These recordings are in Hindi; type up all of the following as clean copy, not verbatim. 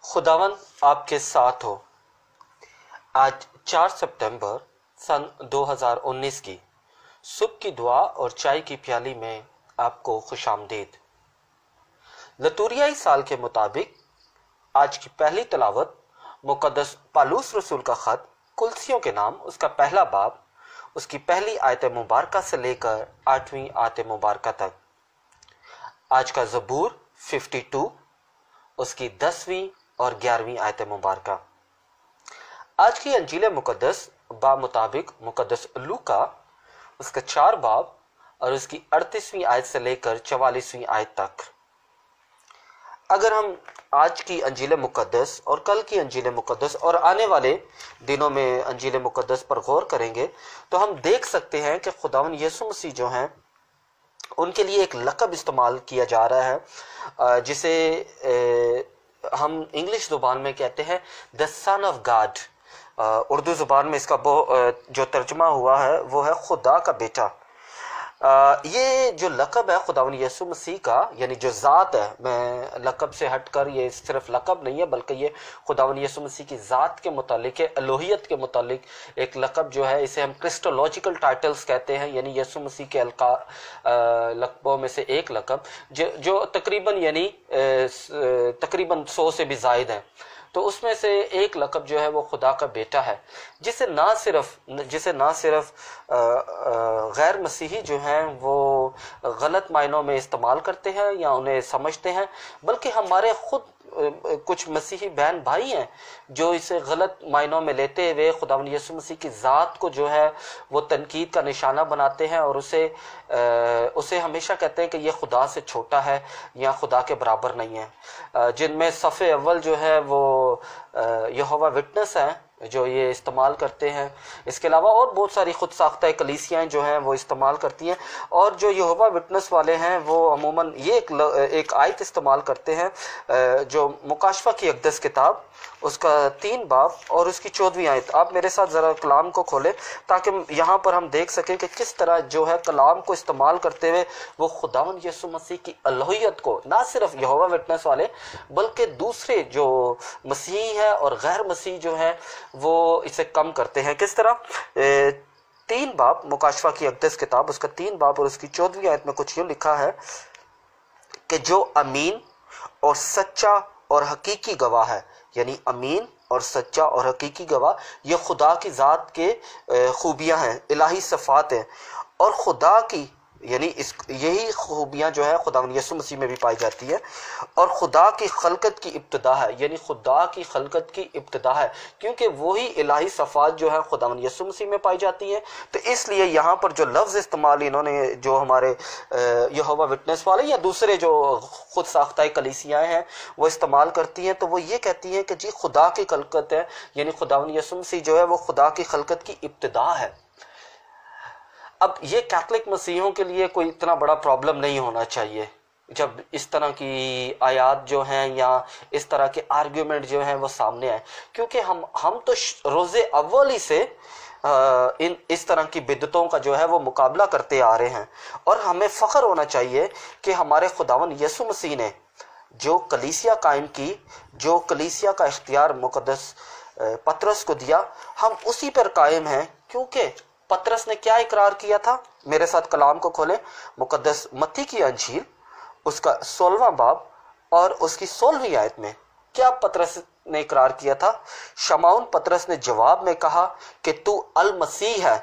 खुदावन आपके साथ हो। आज 4 सितंबर सन 2019 की सुबह की दुआ और चाय की प्याली में आपको खुशामदीद। लतूरियाई साल के मुताबिक आज की पहली तिलावत मुकद्दस पालूस रसूल का खत कुलसियों के नाम, उसका पहला बाब, उसकी पहली आयत मुबारका से लेकर 8वीं आयत मुबारका तक। आज का ज़बूर 52, उसकी 10वीं और 11वीं आयत मुबारका। आज की अंजील मुकद्दस बा मुताबिक मुकद्दस लूका, उसका 4 बाब और उसकी 38वीं आयत से लेकर 44वीं आयत तक। अगर हम आज की अंजील मुकद्दस और कल की अंजील मुकद्दस और आने वाले दिनों में अंजील मुकद्दस पर गौर करेंगे तो हम देख सकते हैं कि खुदावन यीशु मसीह जो हैं उनके लिए एक लक़ब इस्तेमाल किया जा रहा है, जिसे हम इंग्लिश ज़ुबान में कहते हैं the son of God. Urdu ज़ुबान में इसका जो तर्जुमा हुआ है वो है खुदा का बेटा। ये जो लक़ब है खुदावन यीशु मसीह का, यानी जो ज़ात है, मैं लक़ब से हटकर ये सिर्फ लक़ब नहीं है बल्कि ये खुदावन यीशु मसीह की ज़ात के मुतालिक, एलोहियत के मुतालिक एक लक़ब जो है, इसे हम क्रिस्टोलॉजिकल टाइटल्स कहते हैं, यानी यीशु मसीह के लक़बों में से एक लक़ब जो तकरीबन 100 से भी ज़ायद है। तो उसमें से एक लक़ब जो है वो खुदा का बेटा है, जिसे ना सिर्फ गैर मसीही जो हैं वो गलत मायनों में इस्तेमाल करते हैं या उन्हें समझते हैं, बल्कि हमारे खुद कुछ मसीही बहन भाई हैं जो इसे गलत मायनों में लेते हुए खुदावंद यीशु मसीह की ज़ात को जो है वो तनकीद का निशाना बनाते हैं और उसे हमेशा कहते हैं कि ये खुदा से छोटा है या खुदा के बराबर नहीं है। जिनमें सफ़े अव्वल जो है वो यहोवा विटनेस है जो ये इस्तेमाल करते हैं। इसके अलावा और बहुत सारी खुद साख्ता कलीसियाएँ जो हैं वो इस्तेमाल करती हैं, और जो यहोवा विटनेस वाले हैं वो अमूमन ये एक आयत इस्तेमाल करते हैं जो मुकाशफा की अक़दस किताब, उसका 3 बाब और उसकी 14वीं आयत। आप मेरे साथ ज़रा कलाम को खोलें ताकि यहाँ पर हम देख सकें कि किस तरह जो है कलाम को इस्तेमाल करते हुए वो खुदावंद यीशु मसीह की अलौहियत को ना सिर्फ यहोवा विटनेस वाले बल्कि दूसरे जो मसीही हैं और गैर मसीह जो हैं वो इसे कम करते हैं। किस तरह? 3 बाब मुकाशफा की अक़दस किताब, उसका 3 बाब और उसकी 14वीं आयत में कुछ यूँ लिखा है कि जो अमीन और सच्चा और हकीकी गवाह है, यानी अमीन और सच्चा और हकीकी गवाह, ये खुदा की ज़ात के खूबियाँ हैं, इलाही सफ़ात हैं, और खुदा की यानी यही खूबियाँ जो है खुदावंद यीशु मसीह में भी पाई जाती है, और खुदा की खलकत की इब्तिदा है, यानी खुदा की खलकत की इब्तिदा है, क्योंकि वही इलाही सफ़ात जो है खुदावंद यीशु मसीह में पाई जाती है। तो इसलिए यहाँ पर जो लफ्ज़ इस्तेमाल इन्होंने, जो हमारे यहोवा विटनेस वाले या दूसरे जो खुद साख्ता कलीसियाँ हैं वो इस्तेमाल करती हैं, तो वो ये कहती हैं कि जी खुदा की खलकत है, यानी खुदावंद यीशु मसीह जो है वो खुदा की खलकत की इब्तिदा है। अब ये कैथलिक मसीहों के लिए कोई इतना बड़ा प्रॉब्लम नहीं होना चाहिए जब इस तरह की आयात जो हैं या इस तरह के आर्ग्यूमेंट जो हैं वो सामने आए, क्योंकि हम तो रोज़े अव्वल ही से इस तरह की बिदतों का जो है वो मुकाबला करते आ रहे हैं, और हमें फ़ख्र होना चाहिए कि हमारे खुदावंद यीशु मसीह ने जो कलीसिया कायम की, जो कलीसिया का इख्तियार मुकद्दस पतरस को दिया, हम उसी पर कायम हैं। क्योंकि पतरस ने क्या इकरार किया था? मेरे साथ कलाम को खोलें, मुकद्दस मत्ती की अंजील, उसका 16वां बाब और उसकी 16वीं आयत में क्या पतरस ने इकरार किया था? शमाउन पतरस ने जवाब में कहा कि तू अल मसीह है,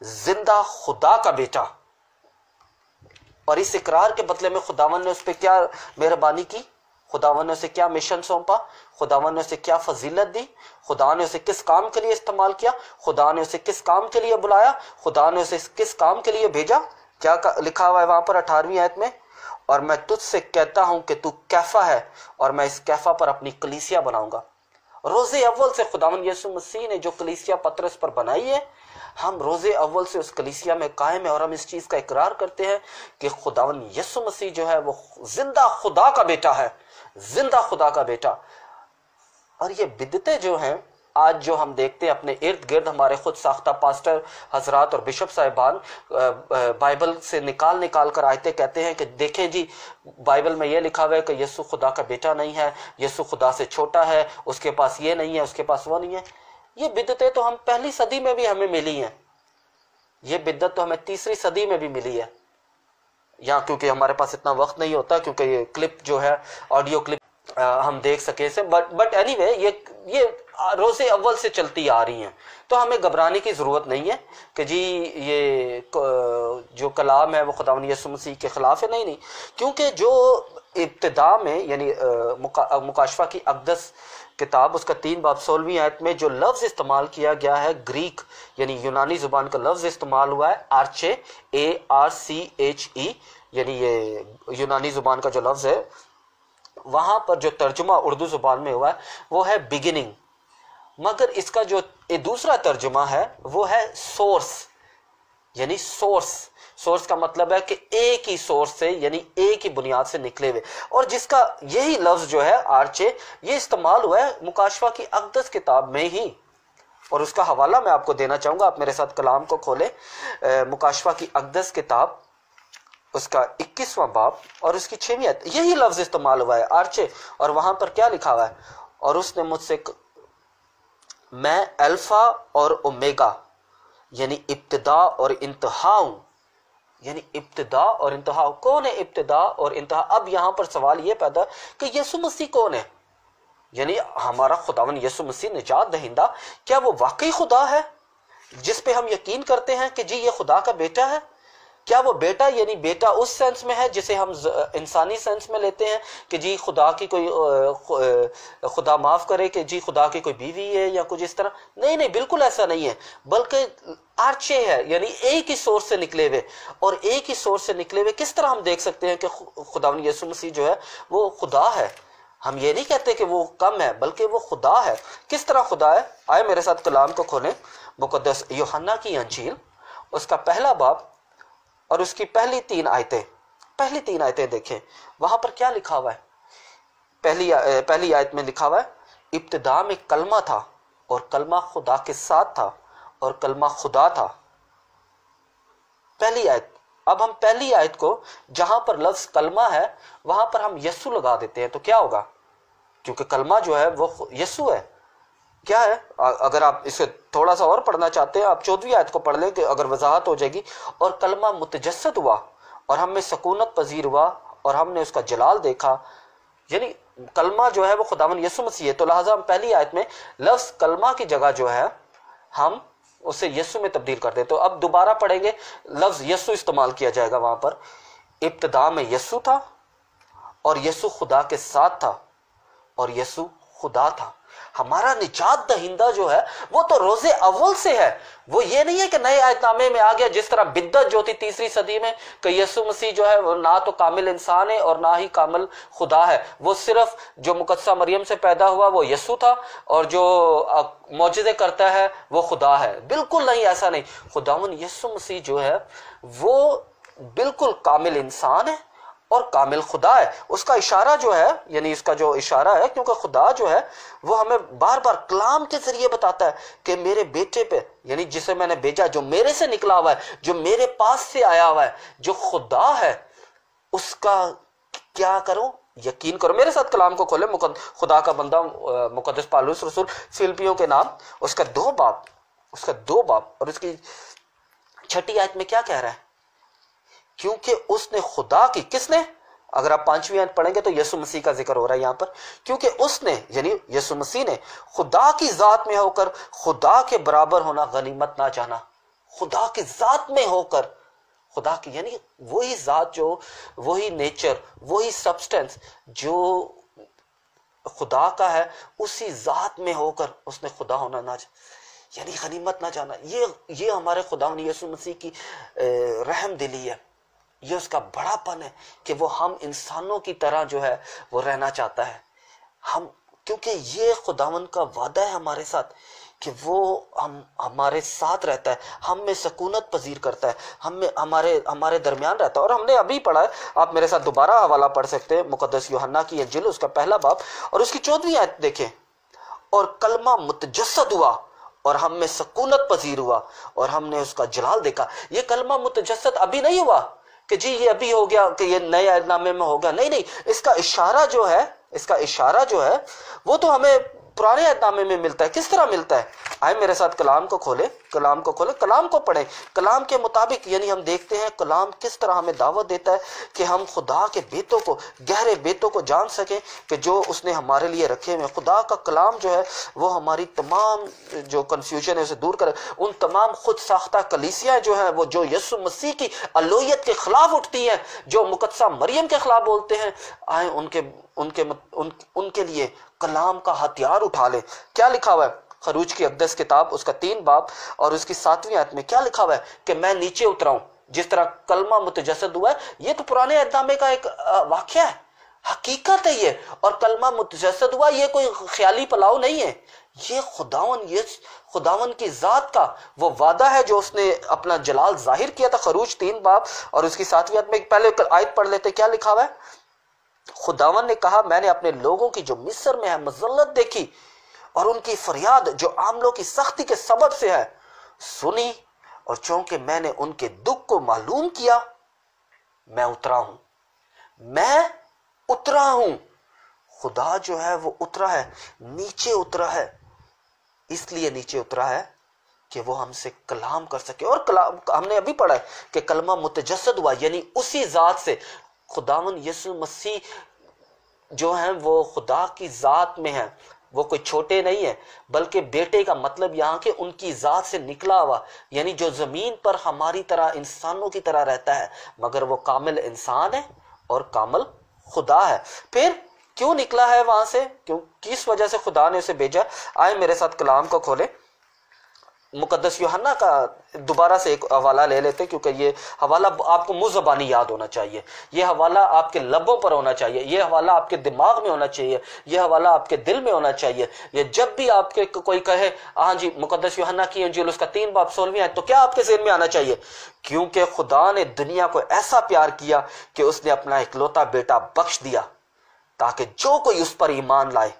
जिंदा खुदा का बेटा। और इस इकरार के बदले में खुदावन ने उस पर क्या मेहरबानी की? खुदावन ने उसे क्या मिशन सौंपा? खुदावन ने उसे क्या फजीलत दी? खुदा ने उसे किस काम के लिए इस्तेमाल किया? खुदा ने उसे किस काम के लिए बुलाया? खुदा ने उसे किस काम के लिए भेजा? क्या लिखा हुआ है वहां पर 18वीं आयत में? और मैं तुझसे कहता हूं कि तू कैफा है और मैं इस कैफा पर अपनी कलीसिया बनाऊंगा। रोज़े अव्वल से खुदावंद यीशु मसीह ने जो कलीसिया पतरस पर बनाई है, हम रोज़े अव्वल से उस कलीसिया में कायम है, और हम इस चीज़ का इकरार करते हैं कि खुदावंद यीशु मसीह जो है वो जिंदा खुदा का बेटा है, जिंदा खुदा का बेटा। और ये बिदतें जो हैं आज जो हम देखते हैं अपने इर्द गिर्द, हमारे खुद साख्ता पास्टर हजरात और बिशप साहिबान बाइबल से निकाल निकाल कर आयतें कहते हैं कि देखें जी, बाइबल में ये लिखा हुआ है कि यीशु खुदा का बेटा नहीं है, यीशु खुदा से छोटा है, उसके पास ये नहीं है, उसके पास वो नहीं है। ये बिदतें तो हम पहली सदी में भी हमें मिली हैं, ये बिदत तो हमें तीसरी सदी में भी मिली है। या क्योंकि हमारे पास इतना वक्त नहीं होता, क्योंकि ये क्लिप जो है, ऑडियो क्लिप हम देख सके इसे, बट एनीवे ये रोज़े अव्वल से चलती आ रही हैं, तो हमें घबराने की ज़रूरत नहीं है कि जी ये जो कलाम है वो खुदावंद यीशु मसीह के ख़िलाफ़ है। नहीं, क्योंकि जो इब्तिदा में यानी मुकाशफा की अक़दस किताब, उसका 3 बाब 16वीं आयत में जो लफ्ज़ इस्तेमाल किया गया है, ग्रीक यानी यूनानी ज़ुबान का लफ्ज़ इस्तेमाल हुआ है, आर्चे, ARCHE, यानी ये यूनानी ज़ुबान का जो लफ्ज़ है, वहाँ पर जो तर्जुमा उर्दू ज़ुबान में हुआ है वो है बिगिनिंग, मगर इसका जो दूसरा तर्जुमा है वो है सोर्स, यानी सोर्स का मतलब है कि एक ही सोर्स से यानी एक ही बुनियाद से निकले हुए, और जिसका यही लफ्ज़ जो है आर्चे, ये इस्तेमाल हुआ है मुकाशफा की अक़दस किताब में ही। और उसका हवाला मैं आपको देना चाहूँगा, आप मेरे साथ कलाम को खोलें, मुकाशफा की अक़दस किताब, उसका 21वां बाब और उसकी 6वीं आयत, यही लफ्ज़ इस्तेमाल हुआ है आर्चे। और वहाँ पर क्या लिखा हुआ है, और उसने मुझसे, मैं अल्फ़ा और ओमेगा यानी इब्तिदा और इंतहा हूँ, यानी इब्तिदा और इंतहा। कौन है इब्तिदा और इंतहा? अब यहाँ पर सवाल ये पैदा कि यीशु मसीह कौन है, यानी हमारा खुदावन यीशु मसीह निजात दहिंदा, क्या वो वाकई खुदा है जिस पे हम यकीन करते हैं कि जी ये खुदा का बेटा है? क्या वो बेटा यानी बेटा उस सेंस में है जिसे हम इंसानी सेंस में लेते हैं कि जी खुदा की कोई खुदा माफ करे कि जी खुदा की कोई बीवी है या कुछ इस तरह? नहीं, बिल्कुल ऐसा नहीं है, बल्कि आर्चे है, यानी एक ही सोर्स से निकले हुए। और एक ही सोर्स से निकले हुए किस तरह हम देख सकते हैं कि खुदावंद यीशु मसीह जो है वो खुदा है? हम ये नहीं कहते कि वो कम है, बल्कि वो खुदा है। किस तरह खुदा है? आए मेरे साथ कलाम को खोलें, मुकद्दस यूहन्ना की अंजील, उसका 1 बाब और उसकी पहली 3 आयतें देखें। वहां पर क्या लिखा हुआ है? पहली आयत में लिखा हुआ है, इब्तिदा में कलमा था और कलमा खुदा के साथ था और कलमा खुदा था। पहली आयत। अब हम पहली आयत को जहां पर लफ्ज कलमा है वहां पर हम यस्सु लगा देते हैं, तो क्या होगा? क्योंकि कलमा जो है वो यस्सु है। क्या है? अगर आप इसे थोड़ा सा और पढ़ना चाहते हैं, आप 14वीं आयत को पढ़ लें कि अगर वजाहत हो जाएगी। और कलमा मुतजस्सद हुआ और हम में सकूनत पजीर हुआ और हमने उसका जलाल देखा, यानी कलमा जो है वो खुदावन यीशु मसीह है। तो लिहाजा हम पहली आयत में लफ्ज कलमा की जगह जो है हम उसे यीशु में तब्दील कर दे। तो अब दोबारा पढ़ेंगे, लफ्ज यीशु इस्तेमाल किया जाएगा वहां पर। इब्तिदा में यीशु था और यीशु खुदा के साथ था और यीशु खुदा था। हमारा निजात दहिंदा जो है वो तो रोजे अव्वल से है। वो ये नहीं है कि नए आयतनामे में आ गया, जिस तरह बिद्दत जो थी तीसरी सदी में कि यीशु मसीह जो है वो ना तो कामिल इंसान है और ना ही कामिल खुदा है। वो सिर्फ जो मुकद्दसा मरियम से पैदा हुआ वो यीशु था और जो मौजज़े करता है वो खुदा है। बिल्कुल नहीं, ऐसा नहीं। खुदावन यीशु मसीह जो है वो बिल्कुल कामिल इंसान है और कामिल खुदा है। उसका इशारा जो है, यानी इसका जो इशारा है, क्योंकि खुदा जो है वो हमें बार बार कलाम के जरिए बताता है कि मेरे बेटे पे, यानी जिसे मैंने भेजा, जो मेरे से निकला हुआ है, जो मेरे पास से आया हुआ है, जो खुदा है, उसका क्या करो? यकीन करो। मेरे साथ कलाम को खोले, खुदा का बंदा मुकद्दस पौलुस रसूल फिलिप्पियों के नाम, उसका 2 बाब और उसकी 6ठी आयत में क्या कह रहा है? क्योंकि उसने खुदा की, किसने? अगर आप 5वीं आयत पढ़ेंगे तो यीशु मसीह का जिक्र हो रहा है यहां पर। क्योंकि उसने यानी यीशु मसीह ने खुदा की जात में होकर खुदा के बराबर होना गनीमत ना जाना। खुदा की जात में होकर, खुदा की यानी वही जात, जो वही नेचर, वही सब्सटेंस जो खुदा का है, उसी जात में होकर उसने खुदा होना ना, यानी गनीमत ना जाना। ये हमारे खुदा यीशु मसीह की रहम दिली है। ये उसका बड़ापन है कि वो हम इंसानों की तरह जो है वो रहना चाहता है। हम, क्योंकि ये खुदावन का वादा है हमारे साथ कि वो हमारे साथ रहता है, हम में सकूनत पजीर करता है, हमारे दरमियान रहता है। और हमने अभी पढ़ा है, आप मेरे साथ दोबारा हवाला पढ़ सकते हैं, मुकद्दस यूहन्ना की अंजील, उसका 1 बाब और उसकी 14वीं आयत देखें। और कलमा मुतजस्सद हुआ और हम में सकूनत पजीर हुआ और हमने उसका जलाल देखा। ये कलमा मुतजस्सद अभी नहीं हुआ कि जी ये अभी हो गया कि ये नए अहदनामे में होगा, नहीं नहीं, इसका इशारा जो है वो तो हमें पुराने अहदनामे में मिलता है। किस तरह मिलता है? आए मेरे साथ कलाम को खोले, कलाम को पढ़े। कलाम के मुताबिक यानी हम देखते हैं कलाम किस तरह हमें दावत देता है कि हम खुदा के बेतों को, गहरे बेतों को जान सकें कि जो उसने हमारे लिए रखे हुए। खुदा का कलाम जो है वो हमारी तमाम जो कंफ्यूजन है उसे दूर करे। उन तमाम खुद साख्ता कलीसियां जो है वो जो यीशु मसीह की अलूहियत के खिलाफ उठती हैं, जो मुकद्दसा मरियम के खिलाफ बोलते हैं, आए उनके लिए कलाम का हथियार उठा ले। क्या लिखा हुआ है खरूज की अक़दस किताब उसका 3 बाब और उसकी 7वीं आयत में? क्या लिखा हुआ है कि मैं नीचे उतरा हूं। जिस तरह कलमा मुतजस्सद हुआ है, ये तो पुराने अहदनामे का एक वाक़या है, हकीकत है ये। और कलमा मुतजस्सद हुआ, ये कोई ख्याली पलाव नहीं है, ये खुदावन की जात का वो वादा है जो उसने अपना जलाल जाहिर किया था। खरूज 3 बाब और उसकी 7वीं आयत में पहले आयत पढ़ लेते। क्या लिखा हुआ है? खुदावन ने कहा, मैंने अपने लोगों की जो मिस्र में है मज़ल्लत देखी और उनकी फरियाद जो आमलों की सख्ती के सबब से है सुनी, और चूंकि मैंने उनके दुख को मालूम किया, मैं उतरा हूं। खुदा जो है वो उतरा है, नीचे उतरा है। इसलिए नीचे उतरा है कि वो हमसे कलाम कर सके। और कलाम हमने अभी पढ़ा है कि कलमा मुतजस्सद हुआ, यानी उसी जात से खुदावन यीशु मसीह जो है वो खुदा की जात में है। वो कोई छोटे नहीं है, बल्कि बेटे का मतलब यहाँ के उनकी जात से निकला हुआ, यानी जो जमीन पर हमारी तरह इंसानों की तरह रहता है, मगर वो कामिल इंसान है और कामिल खुदा है। फिर क्यों निकला है वहां से? क्यों, किस वजह से खुदा ने उसे भेजा? आए मेरे साथ कलाम को खोले। मुकद्दस यूहन्ना का दोबारा से एक हवाला ले लेते, क्योंकि ये हवाला आपको मुंह ज़बानी याद होना चाहिए, ये हवाला आपके लबों पर होना चाहिए, ये हवाला आपके दिमाग में होना चाहिए, ये हवाला आपके दिल में होना चाहिए। ये जब भी आपके कोई कहे हाँ जी मुकद्दस यूहन्ना की इंजील उसका 3 बाब 16वीं आयत, तो क्या आपके ज़हन में आना चाहिए? क्योंकि खुदा ने दुनिया को ऐसा प्यार किया कि उसने अपना इकलौता बेटा बख्श दिया, ताकि जो कोई उस पर ईमान लाए,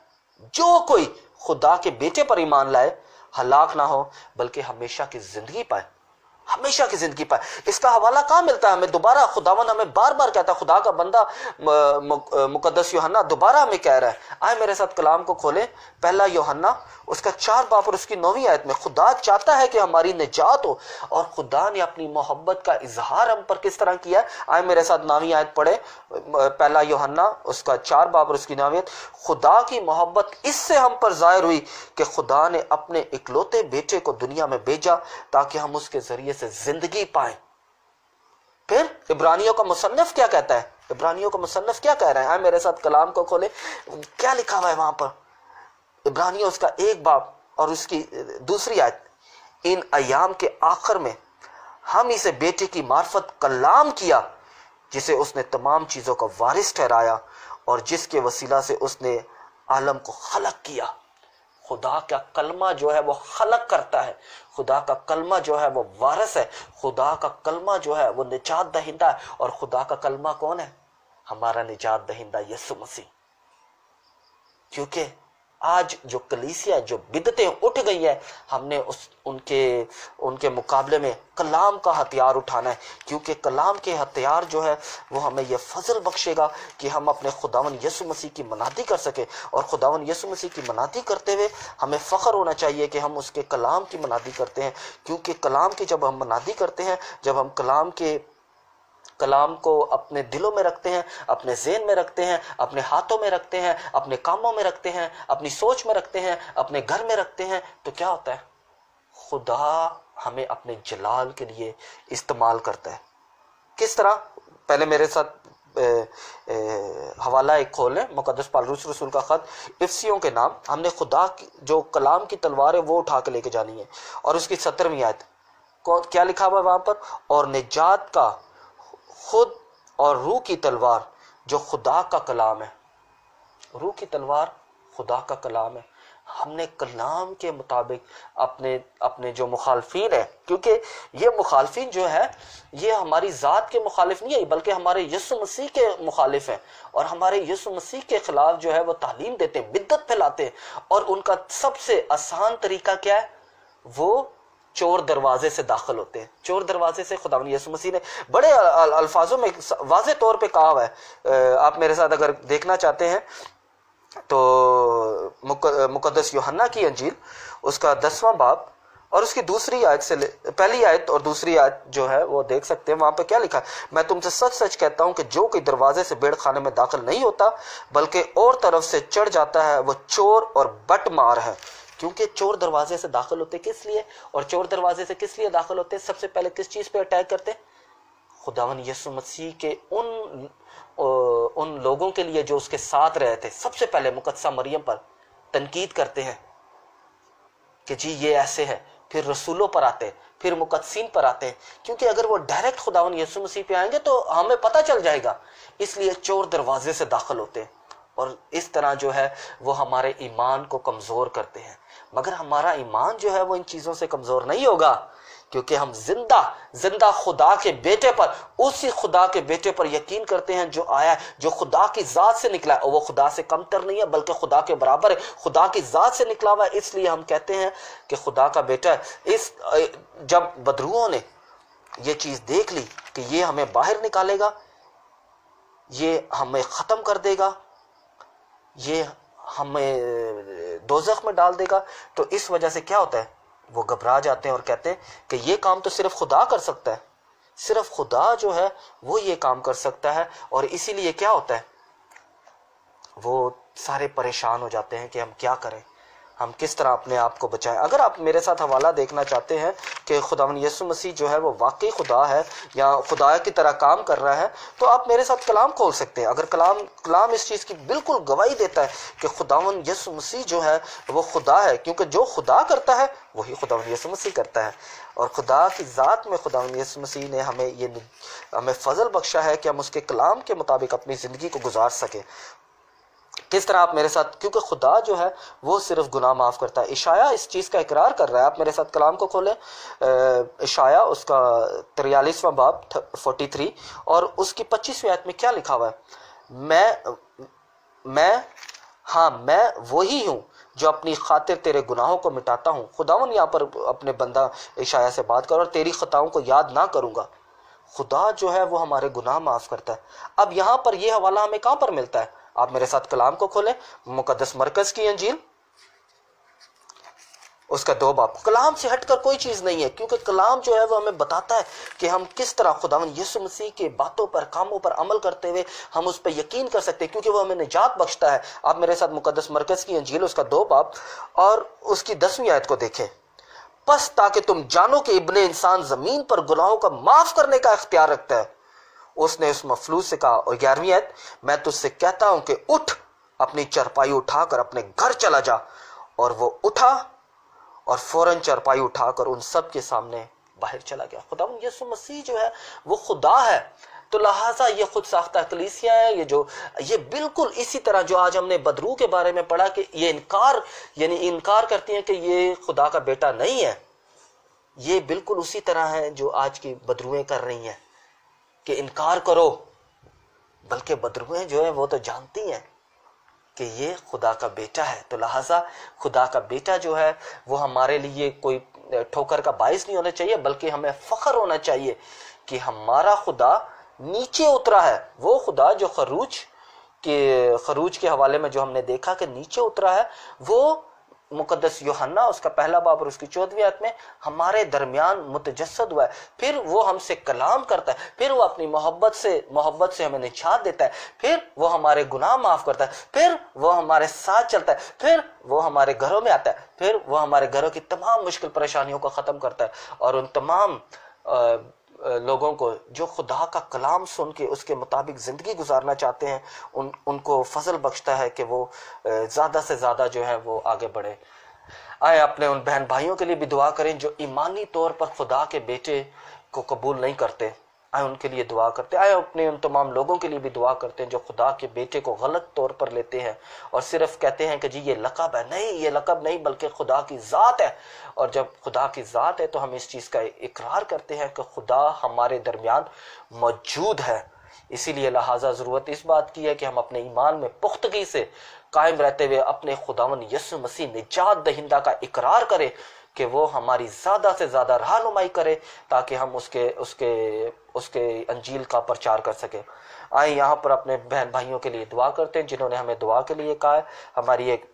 जो कोई खुदा के बेटे पर ईमान लाए, हलाक ना हो बल्कि हमेशा की जिंदगी पाए, हमेशा की जिंदगी पाए। इसका हवाला कहां मिलता है हमें? दोबारा खुदावन हमें बार बार कहता है, खुदा का बंदा मुकद्दस यूहन्ना दोबारा हमें कह रहा है। आए मेरे साथ कलाम को खोले। पहला यूहन्ना उसका 4 बाब और उसकी 9वीं आयत में खुदा चाहता है कि हमारी निजात हो, और खुदा ने अपनी मोहब्बत का इजहार हम पर किस तरह किया है? आए मेरे साथ 9वीं आयत पढ़े। पहला यूहन्ना उसका 4 बाब और उसकी 9वीं आयत। खुदा की मोहब्बत इससे हम पर जाहिर हुई कि खुदा ने अपने इकलौते बेटे को दुनिया में भेजा ताकि हम उसके जरिए से जिंदगी पाए। फिर इब्रानियों का मुसन्निफ क्या कहता है? इब्रानियों का मुसन्निफ क्या कह रहा है? आए मेरे साथ कलाम को खोले। क्या लिखा हुआ है वहां पर? इब्रानियों उसका 1 बाब और उसकी 2री आयत। इन अयाम के आखिर में हम इसे बेटे की मार्फत कलाम किया, जिसे उसने तमाम चीजों का वारिस ठहराया और जिसके वसीला से उसने आलम को खलक किया। खुदा का कलमा जो है वो खलक करता है, खुदा का कलमा जो है वो वारिस है, खुदा का कलमा जो है वो निजात दहिंदा है। और खुदा का कलमा कौन है? हमारा निजात दहिंदा यीशु मसीह। क्योंकि आज जो कलीसिया जो बिदतें उठ गई है, हमने उनके मुकाबले में कलाम का हथियार उठाना है, क्योंकि कलाम के हथियार जो है वो हमें यह फजल बख्शेगा कि हम अपने खुदावन यीशु मसीह की मनादी कर सके। और खुदावन यीशु मसीह की मनादी करते हुए हमें फ़ख्र होना चाहिए कि हम उसके कलाम की मनादी करते हैं, क्योंकि कलाम की जब हम मनादी करते हैं, जब हम कलाम को अपने दिलों में रखते हैं, अपने ज़हन में रखते हैं, अपने हाथों में रखते हैं, अपने कामों में रखते हैं, अपनी सोच में रखते हैं, अपने घर में रखते हैं, तो क्या होता है? खुदा हमें अपने जलाल के लिए इस्तेमाल करता है। किस तरह? पहले मेरे साथ हवाला एक खोलें, मुकद्दस पौलुस रसूल का ख़त इफिसियों के नाम। हमने खुदा की जो कलाम की तलवार है वो उठा के लेके जानी है। और उसकी 17वीं आयत क्या लिखा हुआ है वहां पर? और निजात का खुद और रूह की तलवार जो खुदा का कलाम है। रूह की तलवार खुदा का कलाम है। हमने कलाम के मुताबिक अपने अपने जो मुखालफीन है, क्योंकि ये मुखालफीन जो है ये हमारी ज़ात के मुखालिफ नहीं है बल्कि हमारे यीशु मसीह के मुखालिफ हैं, और हमारे यीशु मसीह के खिलाफ जो है वो तालीम देते हैं, बिद्दत फैलाते हैं। और उनका सबसे आसान तरीका क्या है? वो चोर दरवाजे से दाखिल होते हैं। चोर दरवाजे से खुदावंद यीशु मसीह ने बड़े अल्फाजों में वाज़े तौर पे कहा हुआ है। आप मेरे साथ अगर देखना चाहते हैं तो मुकद्दस यूहन्ना की अंजील उसका 10वां बाब और उसकी दूसरी आयत से पहली आयत और दूसरी आयत जो है वो देख सकते हैं। वहां पे क्या लिखा है? मैं तुमसे सच सच कहता हूं कि जो कोई दरवाजे से भेड़ खाने में दाखिल नहीं होता बल्कि और तरफ से चढ़ जाता है, वो चोर और बटमार है। क्योंकि चोर दरवाजे से दाखिल होते किस लिए, और चोर दरवाजे से किस लिए दाखिल होते? सबसे पहले किस चीज पे अटैक करते? खुदावन यीशु मसीह के उन लोगों के लिए जो उसके साथ रहे थे। सबसे पहले मुकद्दसा मरियम पर तनकीद करते हैं कि जी ये ऐसे है, फिर रसूलों पर आते, फिर मुकद्दसीन पर आते हैं, क्योंकि अगर वो डायरेक्ट खुदावन यीशु मसीह पे आएंगे तो हमें पता चल जाएगा। इसलिए चोर दरवाजे से दाखिल होते हैं और इस तरह जो है वो हमारे ईमान को कमजोर करते हैं। मगर हमारा ईमान जो है वो इन चीजों से कमजोर नहीं होगा, क्योंकि हम जिंदा खुदा के बेटे पर, उसी खुदा के बेटे पर यकीन करते हैं जो आया है, जो खुदा की जात से निकला है। और वो खुदा से कमतर नहीं है बल्कि खुदा के बराबर है, खुदा की जात से निकला हुआ है। इसलिए हम कहते हैं कि खुदा का बेटा है। जब बदरूओं ने ये चीज देख ली कि ये हमें बाहर निकालेगा, ये हमें खत्म कर देगा, ये हमें दोज़ख में डाल देगा, तो इस वजह से क्या होता है? वो घबरा जाते हैं और कहते हैं कि ये काम तो सिर्फ खुदा कर सकता है, सिर्फ खुदा जो है वो ये काम कर सकता है। और इसीलिए क्या होता है? वो सारे परेशान हो जाते हैं कि हम क्या करें, हम किस तरह अपने आप को बचाएं। अगर आप मेरे साथ हवाला देखना चाहते हैं कि खुदावंद यीशु मसीह जो है वो वाकई खुदा है या खुदा की तरह काम कर रहा है, तो आप मेरे साथ कलाम खोल सकते हैं। अगर कलाम इस चीज़ की बिल्कुल गवाही देता है कि खुदावंद यीशु मसीह जो है वो खुदा है, क्योंकि जो खुदा करता है वही खुदावंद यीशु मसीह करता है। और खुदा की ज़ात में खुदावंद यीशु मसीह ने हमें फजल बख्शा है कि हम उसके कलाम के मुताबिक अपनी ज़िंदगी को गुजार सकें। किस तरह? आप मेरे साथ, क्योंकि खुदा जो है वो सिर्फ गुनाह माफ करता है। इशाया इस चीज का इकरार कर रहा है। आप मेरे साथ कलाम को खोलें, इशाया उसका 43वां बाब 43 और उसकी 25वीं आयत में क्या लिखा हुआ है? मैं वही हूँ जो अपनी खातिर तेरे गुनाहों को मिटाता हूँ। खुदावन यहाँ पर अपने बंदा इशाया से बात कर, और तेरी खताओं को याद ना करूंगा। खुदा जो है वो हमारे गुनाह माफ करता है। अब यहाँ पर यह हवाला हमें कहां पर मिलता है? आप मेरे साथ कलाम को खोलें, मुकद्दस मरकज की अंजील उसका 2 बाब। कलाम से हटकर कोई चीज नहीं है, क्योंकि कलाम जो है वो हमें बताता है कि हम किस तरह खुदावंद यीशु मसीह के बातों पर, कामों पर अमल करते हुए हम उस पर यकीन कर सकते हैं, क्योंकि वो हमें निजात बख्शता है। आप मेरे साथ मुकद्दस मरकज की अंजील उसका 2 बाब और उसकी 10वीं आयत को देखें। बस ताकि तुम जानो कि इब्ने इंसान जमीन पर गुनाहों का माफ करने का इख्तियार रखता है। उसने उस मफलूज से कहा, और 11वीं आयत, मैं तुझसे कहता हूं कि उठ, अपनी चरपाई उठाकर अपने घर चला जा। और वो उठा और फौरन चरपाई उठाकर उन सब के सामने बाहर चला गया। खुदावंद यीशु मसीह जो है वो खुदा है, तो लिहाजा ये खुद साख्ता कलीसिया है। ये बिल्कुल इसी तरह जो आज हमने बदरू के बारे में पढ़ा कि ये इनकार करती हैं कि ये खुदा का बेटा नहीं है, ये बिल्कुल उसी तरह है जो आज की बदरुएं कर रही हैं कि इनकार करो। बल्कि बदरुएं जो है वो तो जानती हैं कि ये खुदा का बेटा है, तो लिहाजा खुदा का बेटा जो है वो हमारे लिए कोई ठोकर का बाइस नहीं होना चाहिए, बल्कि हमें फख्र होना चाहिए कि हमारा खुदा नीचे उतरा है। वो खुदा जो खरूज के हवाले में जो हमने देखा कि नीचे उतरा है, वो मुकद्दस यूहन्ना उसका 1 बाब और उसकी 14वीं आयत में हमारे दरमियान मुतजस्सद हुआ है। फिर वो हमसे कलाम करता है, फिर वो अपनी मोहब्बत से हमें निजात देता है, फिर वो हमारे गुनाह माफ करता है, फिर वो हमारे साथ चलता है, फिर वो हमारे घरों में आता है, फिर वो हमारे घरों की तमाम मुश्किल परेशानियों को ख़त्म करता है। और उन तमाम लोगों को जो खुदा का कलाम सुन के उसके मुताबिक ज़िंदगी गुजारना चाहते हैं, उनको फजल बख्शता है कि वो ज़्यादा से ज़्यादा जो है वो आगे बढ़े। आए अपने उन बहन भाइयों के लिए भी दुआ करें जो ईमानी तौर पर खुदा के बेटे को कबूल नहीं करते, आए उनके लिए दुआ करते हैं, आए अपने उन तमाम लोगों के लिए भी दुआ करते हैं जो खुदा के बेटे को गलत तौर पर लेते हैं और सिर्फ कहते हैं कि जी ये लक़ब है। नहीं, ये लक़ब नहीं, बल्कि खुदा की ज़ात है। और जब खुदा की ज़ात है तो हम इस चीज़ का इकरार करते हैं कि खुदा हमारे दरमियान मौजूद है। इसीलिए लिहाजा ज़रूरत इस बात की है कि हम अपने ईमान में पुख्तगी से कायम रहते हुए अपने खुदावन यीशु मसीह निजात दहिंदा का इकरार करें कि वो हमारी ज़्यादा से ज़्यादा रहनुमाई करे, ताकि हम उसके उसके उसके अंजील का प्रचार कर सकें। आए यहाँ पर अपने बहन भाइयों के लिए दुआ करते हैं जिन्होंने हमें दुआ के लिए कहा है। हमारी एक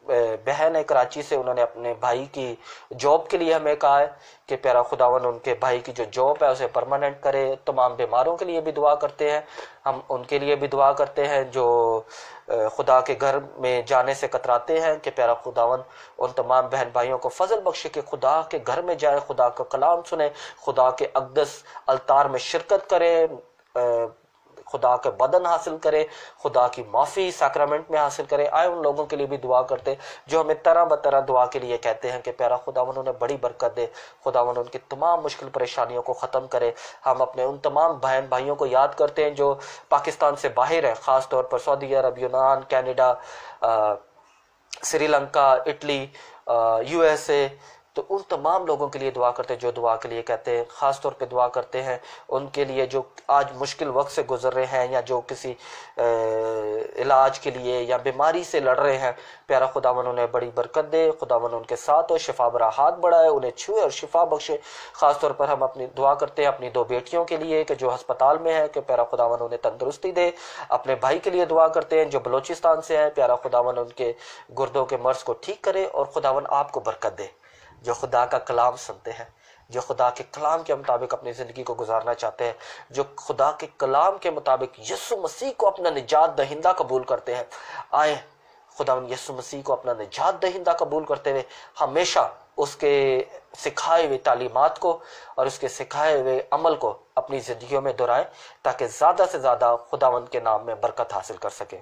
बहन है कराची से, उन्होंने अपने भाई की जॉब के लिए हमें कहा है कि प्यारा खुदावन उनके भाई की जो जॉब है उसे परमानेंट करे। तमाम बीमारों के लिए भी दुआ करते हैं, हम उनके लिए भी दुआ करते हैं जो खुदा के घर में जाने से कतराते हैं कि प्यारा खुदावन उन तमाम बहन भाइयों को फजल बख्शे कि खुदा के घर में जाए, खुदा का कलाम सुने, खुदा के अक़दस अलतार में शिरकत करें, खुदा के बदन हासिल करे, खुदा की माफ़ी सैक्रामेंट में हासिल करे। आए उन लोगों के लिए भी दुआ करते जो हमें तरह बतरह दुआ के लिए कहते हैं कि प्यारा खुदावन उन्हें बड़ी बरकत दे, खुदावन उनकी तमाम मुश्किल परेशानियों को ख़त्म करे। हम अपने उन तमाम बहन भाइयों को याद करते हैं जो पाकिस्तान से बाहर हैं, ख़ास तौर पर सऊदी अरब, यूनान, कैनेडा, श्रीलंका, इटली, USA। तो उन तमाम लोगों के लिए दुआ करते हैं जो दुआ के लिए कहते हैं। ख़ास तौर पे दुआ करते हैं उनके लिए जो आज मुश्किल वक्त से गुजर रहे हैं या जो किसी इलाज के लिए या बीमारी से लड़ रहे हैं। प्यारा खुदावन उन्हें बड़ी बरकत दे, खुदावन उनके साथ हो, शिफा बरा हाथ बढ़ाए, उन्हें छुए और शिफा बख्शे। ख़ास तौर पर हम अपनी दुआ करते हैं अपनी 2 बेटियों के लिए कि जो अस्पताल में है, कि प्यारा खुदावन उन्हें तंदुरुस्ती दे। अपने भाई के लिए दुआ करते हैं जो बलोचिस्तान से हैं, प्यारा खुदावन उनके गुर्दों के मर्ज को ठीक करे और खुदावन आपको बरकत दे। जो खुदा का कलाम सुनते हैं, जो खुदा के कलाम के मुताबिक अपनी ज़िंदगी को गुजारना चाहते हैं, जो खुदा के कलाम के मुताबिक यीशु मसीह को अपना निजात दहिंदा कबूल करते हैं, आए खुदा यीशु मसीह को अपना निजात दहिंदा कबूल करते हुए हमेशा उसके सिखाए हुए तालीमात को और उसके सिखाए हुए अमल को अपनी ज़िंदगियों में दोहराएं, ताकि ज़्यादा से ज़्यादा खुदावंद के नाम में बरकत हासिल कर सके।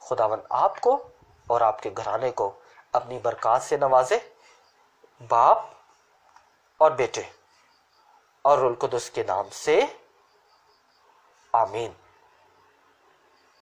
खुदावंद आपको और आपके घराने को अपनी बरकत से नवाजे। बाप और बेटे और रूह कुदस के नाम से आमीन।